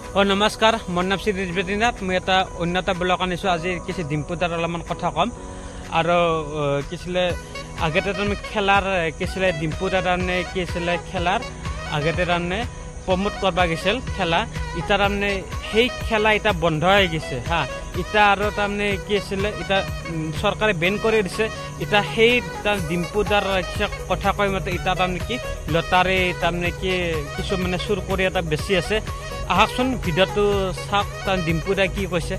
নমস্কাৰ মোৰ নাম শ্ৰী ৰিজবেটিনাথ মই এটা অন্যতা ব্লক আনিছো আজি কিছু ডিম্পুদাৰ অলপমান কথা কম আৰু কিছিলে আগতে তুমি খেলাৰ কিছিলে ডিম্পুদাৰ তাৰমানে কিছিলে খেলাৰ আগতে তাৰমানে প্ৰমোট কৰবা গৈছিল খেলা ইটা তাৰমানে সেই খেলা ইটা বন্ধ হৈ গৈছে হা ইটা আৰু তাৰমানে কি আছিলে ইটা চৰকাৰে বেন কৰি দিছে ইটা সেই তাৰ ডিম্পুদাৰ কথা কৈ মতে ইটা তাৰমানে কি লটাৰী তাৰমানে কি কিছু মানে চুৰ কৰি এটা বেছি আছে আহকচোন ভিডিঅ'টো চাওক তাৰ ডিম্পুদাই কি কৈছে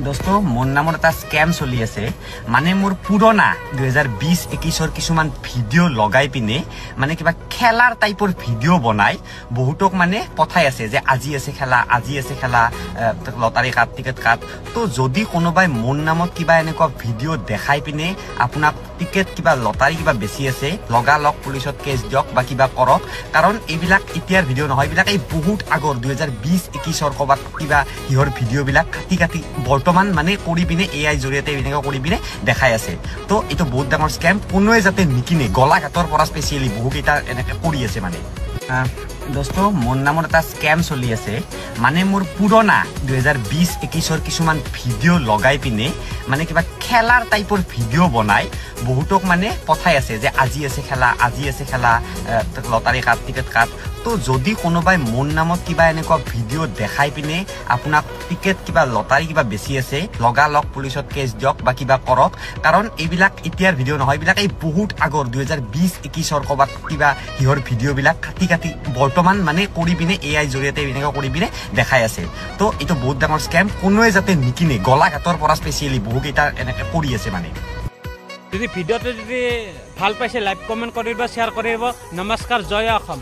দোস্ত মোৰ নামত এটা স্কেম চলি আছে মানে মোৰ পুৰণা 2020-21 কিছুমান ভিডিঅ' লগাই পিনে মানে কিবা খেলাৰ টাইপৰ ভিডিঅ' বনাই বহুতক মানে পঠাই আছে যে আজি আছে খেলা লটাৰী কাট টিকেট কাট তো যদি কোনোবাই মোৰ নামত কিবা এনেকুৱা ভিডিঅ' দেখাই পিনে আপোনাক টিকেট কিবা লটাৰী কিবা বেছি আছে লগা লগ পুলিচত কেছ দিয়ক বা কিবা কৰক কাৰণ এইবিলাক এতিয়াৰ ভিডিঅ' নহয় এইবিলাক এই বহুত আগৰ 2020-21 ক'বাত কিবা হিহৰ ভিডিঅ'বিলাক কাটি বৰ্তমান মানে কৰি পিনে এআই জৰিয়তে এনেকৈ কৰি পিনে দেখাই আছে তো এইটো বহুত ডাঙৰ স্কেম কোনোৱে যাতে নিকিনে গলাঘাটৰ পৰা স্পেচিয়েলি বহুকেইটা এনেকৈ কৰি আছে মানে দোস্ত মোৰ নামত এটা স্কেম চলি আছে মানে মোৰ পুৰণা 2020-21 কিছুমান ভিডিঅ' লগাই পিনে মানে কিবা খেলাৰ টাইপৰ ভিডিঅ' বনাই বহুতক মানে পঠাই আছে যে আজি আছে খেলা লটাৰী কাট টিকেট কাট তো যদি কোনোবাই মোৰ নামত কিবা এনেকুৱা ভিডিঅ' দেখাই পিনে আপোনাক টিকেট কিবা লটাৰী কিবা বেছি আছে লগা লগ পুলিচত কেছ দিয়ক বা কিবা কৰক কাৰণ এইবিলাক এতিয়াৰ ভিডিঅ' নহয় এইবিলাক এই বহুত আগৰ 2020-21 ক'বাত কিবা হিহৰ ভিডিঅ'বিলাক কাটি বৰ্তমান মানে কৰি পিনে এআই জৰিয়তে এনেকৈ কৰি পিনে দেখাই আছে তো এইটো বহুত ডাঙৰ স্কেম কোনোৱে যাতে নিকিনে গলাঘাটৰ পৰা স্পেচিয়েলি বহুকেইটা এনেকৈ কৰি আছে মানে যদি ভিডিঅ'টো যদি ভাল পাইছে লাইক কমেণ্ট কৰিব শ্বেয়াৰ কৰিব নমস্কাৰ জয় অসম।